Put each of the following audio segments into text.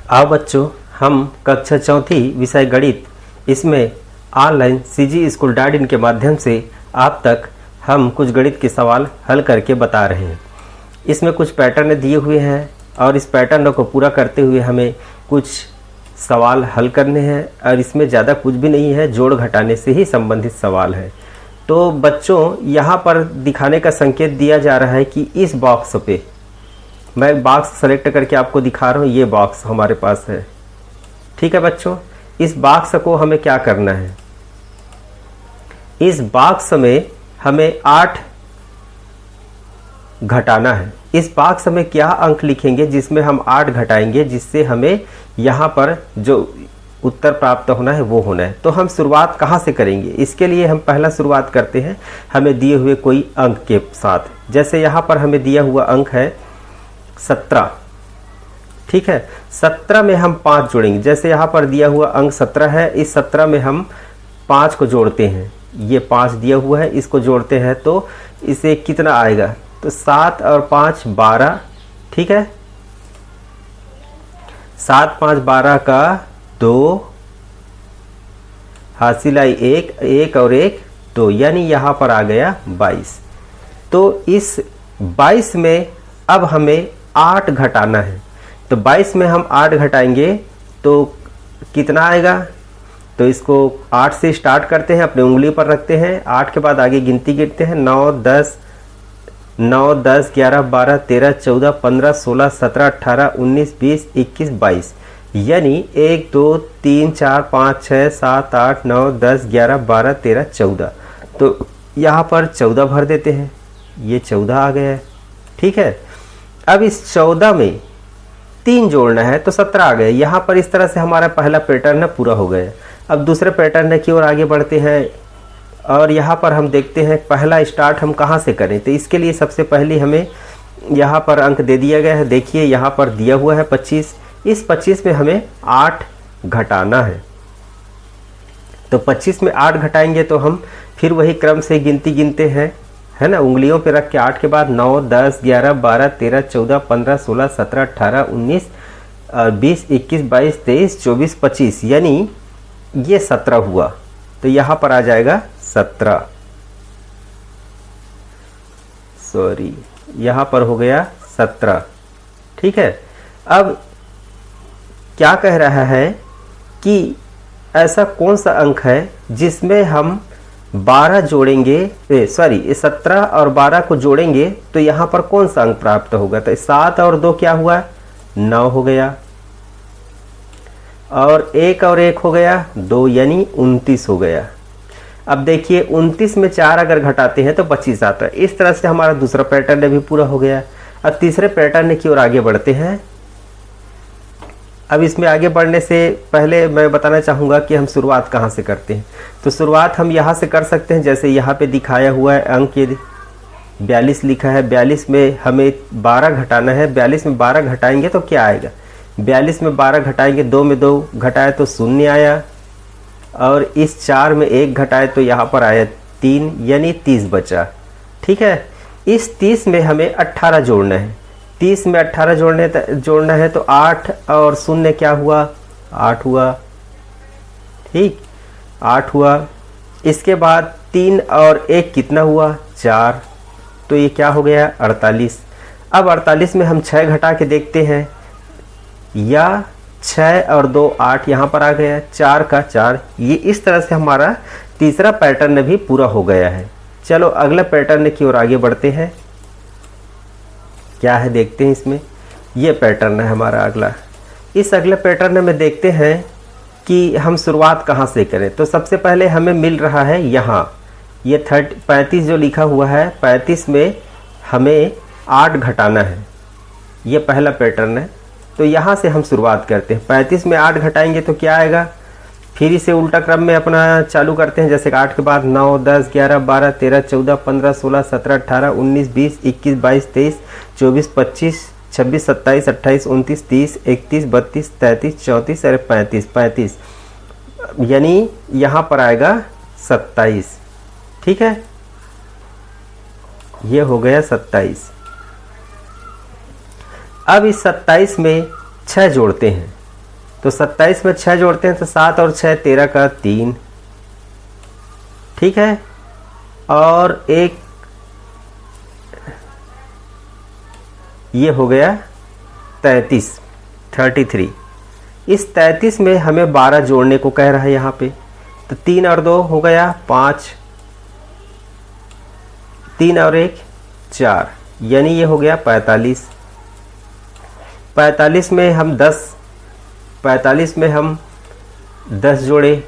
आओ बच्चों, हम कक्षा चौथी विषय गणित इसमें ऑनलाइन सीजी स्कूल .in के माध्यम से आप तक हम कुछ गणित के सवाल हल करके बता रहे हैं। इसमें कुछ पैटर्न दिए हुए हैं और इस पैटर्न को पूरा करते हुए हमें कुछ सवाल हल करने हैं और इसमें ज़्यादा कुछ भी नहीं है, जोड़ घटाने से ही संबंधित सवाल है। तो बच्चों, यहाँ पर दिखाने का संकेत दिया जा रहा है कि इस बॉक्स पे मैं बॉक्स सेलेक्ट करके आपको दिखा रहा हूँ। ये बॉक्स हमारे पास है, ठीक है बच्चों। इस बॉक्स को हमें क्या करना है, इस बॉक्स में हमें 8 घटाना है। इस बॉक्स में क्या अंक लिखेंगे जिसमें हम 8 घटाएंगे, जिससे हमें यहाँ पर जो उत्तर प्राप्त होना है वो होना है। तो हम शुरुआत कहाँ से करेंगे, इसके लिए हम पहला शुरुआत करते हैं हमें दिए हुए कोई अंक के साथ। जैसे यहाँ पर हमें दिया हुआ अंक है 17, ठीक है। 17 में हम 5 जोड़ेंगे। जैसे यहाँ पर दिया हुआ अंक 17 है, इस 17 में हम 5 को जोड़ते हैं। ये 5 दिया हुआ है, इसको जोड़ते हैं तो इसे कितना आएगा, तो 7 और 5 12, ठीक है। 7 5 12 का 2, हासिल आई 1, 1 और 1 2, यानी यहाँ पर आ गया 22। तो इस 22 में अब हमें 8 घटाना है। तो 22 में हम 8 घटाएंगे तो कितना आएगा, तो इसको 8 से स्टार्ट करते हैं, अपने उंगली पर रखते हैं। 8 के बाद आगे गिनती गिनते हैं, 9 10 11 12 13 14 15 16 17 18 19 20 21 22, यानी 1 2 3 4 5 6 7 8 9 10 11 12 13 14। तो यहाँ पर 14 भर देते हैं, ये 14 आ गया है, ठीक है। अब इस 14 में 3 जोड़ना है तो 17 आ गए। यहाँ पर इस तरह से हमारा पहला पैटर्न पूरा हो गया। अब दूसरे पैटर्न की ओर आगे बढ़ते हैं और यहाँ पर हम देखते हैं पहला स्टार्ट हम कहाँ से करें। तो इसके लिए सबसे पहले हमें यहाँ पर अंक दे दिया गया है। देखिए यहाँ पर दिया हुआ है 25। इस 25 में हमें 8 घटाना है। तो 25 में 8 घटाएंगे तो हम फिर वही क्रम से गिनती गिनते हैं, है ना, उंगलियों पे रख के। 8 के बाद 9 10 11 12 13 14 15 16 17 18 19 20 21 22 23 24 25, यानी ये 17 हुआ। तो यहाँ पर आ जाएगा 17, सॉरी यहाँ पर हो गया 17, ठीक है। अब क्या कह रहा है कि ऐसा कौन सा अंक है जिसमें हम 12 जोड़ेंगे, सॉरी 17 और 12 को जोड़ेंगे तो यहाँ पर कौन सा अंक प्राप्त होगा। तो 7 और 2 क्या हुआ, 9 हो गया, और 1 और 1 हो गया 2, यानी 29 हो गया। अब देखिए 29 में 4 अगर घटाते हैं तो 25 आता है। इस तरह से हमारा दूसरा पैटर्न भी पूरा हो गया। अब तीसरे पैटर्न की ओर आगे बढ़ते हैं। अब इसमें आगे बढ़ने से पहले मैं बताना चाहूँगा कि हम शुरुआत कहाँ से करते हैं। तो शुरुआत हम यहाँ से कर सकते हैं। जैसे यहाँ पे दिखाया हुआ है अंक 42 लिखा है, 42 में हमें 12 घटाना है। 42 में 12 घटाएंगे तो क्या आएगा, 42 में 12 घटाएंगे, 2 में 2 घटाए तो 0 आया, और इस 4 में 1 घटाए तो यहाँ पर आया 3, यानी 30 बचा, ठीक है। इस 30 में हमें 18 जोड़ना है। 30 में 18 जोड़ना है तो 8 और 0 क्या हुआ, 8 हुआ, ठीक, 8 हुआ। इसके बाद 3 और 1 कितना हुआ, 4, तो ये क्या हो गया, 48। अब 48 में हम 6 घटा के देखते हैं, या 6 और 2 8, यहाँ पर आ गया 4 का 4। ये इस तरह से हमारा तीसरा पैटर्न भी पूरा हो गया है। चलो अगला पैटर्न की ओर आगे बढ़ते हैं। क्या है देखते हैं इसमें। ये पैटर्न है हमारा अगला। इस अगले पैटर्न में देखते हैं कि हम शुरुआत कहाँ से करें। तो सबसे पहले हमें मिल रहा है यहाँ ये 35 जो लिखा हुआ है, 35 में हमें 8 घटाना है। ये पहला पैटर्न है। तो यहाँ से हम शुरुआत करते हैं। 35 में 8 घटाएंगे तो क्या आएगा, फिर इसे उल्टा क्रम में अपना चालू करते हैं। जैसे 8 के बाद 9 10 11 12 13 14 15 16 17 18 19 20 21 22 23 24 25 26 27 28 29 30 31 32 33 34 और 35, यानी यहाँ पर आएगा 27, ठीक है। ये हो गया 27। अब इस 27 में 6 जोड़ते हैं। तो 27 में 6 जोड़ते हैं तो 7 और 6 13 का 3, ठीक है। और एक ये हो गया 33। इस 33 में हमें 12 जोड़ने को कह रहा है यहाँ पे, तो 3 और 2 हो गया 5, 3 और 1 4, यानी ये हो गया 45। 45 में हम 10 जोड़े,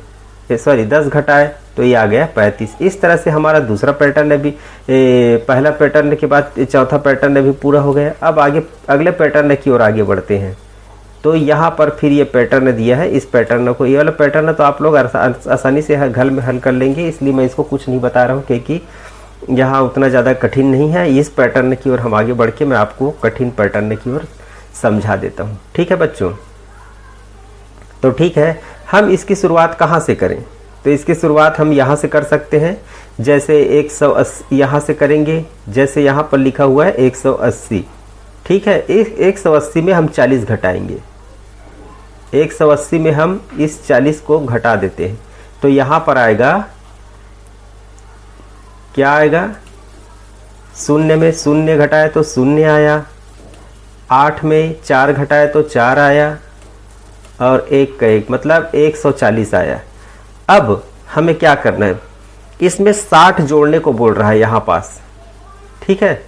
10 घटाए तो ये आ गया 35। इस तरह से हमारा दूसरा पैटर्न भी पहला पैटर्न के बाद चौथा पैटर्न भी पूरा हो गया। अब आगे अगले पैटर्न की ओर आगे बढ़ते हैं। तो यहाँ पर फिर ये पैटर्न दिया है, इस पैटर्न को, ये वाला पैटर्न तो आप लोग आसानी से घर में हल कर लेंगे, इसलिए मैं इसको कुछ नहीं बता रहा हूँ क्योंकि यहाँ उतना ज़्यादा कठिन नहीं है। इस पैटर्न की ओर हम आगे बढ़ के मैं आपको कठिन पैटर्न की ओर समझा देता हूँ, ठीक है बच्चों। तो ठीक है, हम इसकी शुरुआत कहाँ से करें? तो इसकी शुरुआत हम यहाँ से कर सकते हैं, जैसे 180 यहाँ से करेंगे, जैसे यहाँ पर लिखा हुआ है 180, ठीक है। 180 में हम 40 घटाएंगे, 180 में हम इस 40 को घटा देते हैं, तो यहाँ पर आएगा, क्या आएगा? 0 में 0 घटाए तो 0 आया, 8 में 4 घटाए तो 4 आया, और 1 का 1 मतलब 140 आया। अब हमें क्या करना है? इसमें 60 जोड़ने को बोल रहा है यहाँ पास, ठीक है।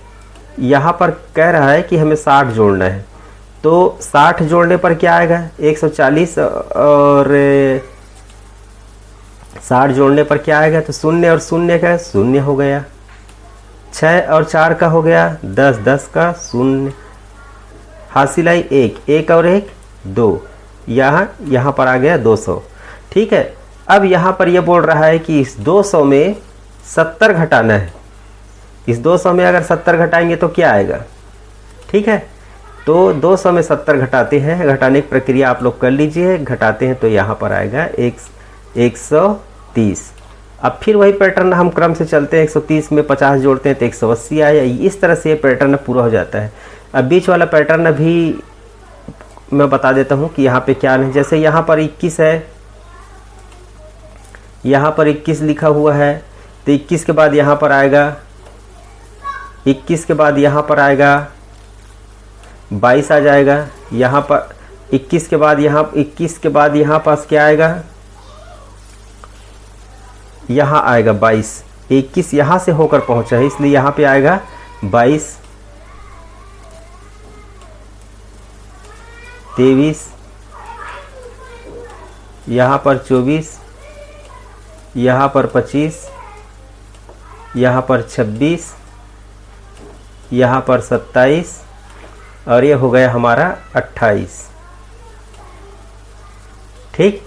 यहाँ पर कह रहा है कि हमें 60 जोड़ना है, तो 60 जोड़ने पर क्या आएगा? 140 और 60 जोड़ने पर क्या आएगा? तो 0 और 0 का 0 हो गया, 6 और 4 का हो गया 10, 10 का 0, हासिल आई 1 और 1 2, यहाँ पर आ गया 200, ठीक है। अब यहाँ पर ये बोल रहा है कि इस 200 में 70 घटाना है। इस 200 में अगर 70 घटाएंगे तो क्या आएगा, ठीक है। तो 200 में 70 घटाते हैं, घटाने की प्रक्रिया आप लोग कर लीजिए, घटाते हैं तो यहाँ पर आएगा 130। अब फिर वही पैटर्न हम क्रम से चलते हैं, 130 में 50 जोड़ते हैं तो 180 आया। इस तरह से ये पैटर्न पूरा हो जाता है। अब बीच वाला पैटर्न भी मैं बता देता हूँ कि यहाँ पे क्या है। जैसे यहाँ पर 21 है, यहाँ पर 21 लिखा हुआ है, तो 21 के बाद यहाँ पर आएगा, 21 के बाद यहाँ पर आएगा 22 आ जाएगा। यहाँ पर 21 के बाद यहाँ पास क्या आएगा? यहाँ आएगा 22। 21 यहाँ से होकर पहुँचा है, इसलिए यहाँ पे आएगा 22, 23, यहाँ पर 24, यहाँ पर 25, यहाँ पर 26, यहाँ पर 27, और ये हो गया हमारा 28, ठीक।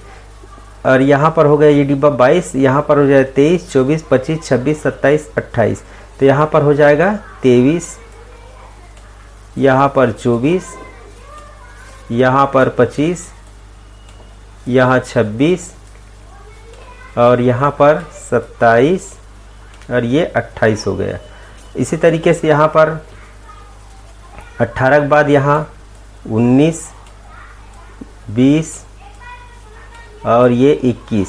और यहाँ पर हो गया ये डिब्बा 22, यहाँ पर हो जाए 23, 24, 25, 26, 27, 28, तो यहाँ पर हो जाएगा 23, यहाँ पर 24, यहाँ पर 25, यहाँ 26, और यहाँ पर 27, और ये 28 हो गया। इसी तरीके से यहाँ पर 18 के बाद यहाँ 19, 20, और ये 21,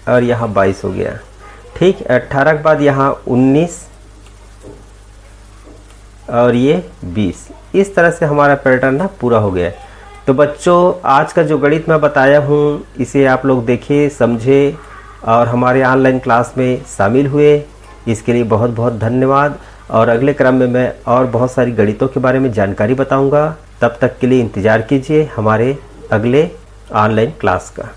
और यहाँ 22 हो गया, ठीक। 18 के बाद यहाँ 19, और ये 20। इस तरह से हमारा पैटर्न ना पूरा हो गया। तो बच्चों, आज का जो गणित मैं बताया हूँ, इसे आप लोग देखें, समझे और हमारे ऑनलाइन क्लास में शामिल हुए, इसके लिए बहुत बहुत धन्यवाद। और अगले क्रम में मैं और बहुत सारी गणितों के बारे में जानकारी बताऊंगा। तब तक के लिए इंतज़ार कीजिए हमारे अगले ऑनलाइन क्लास का।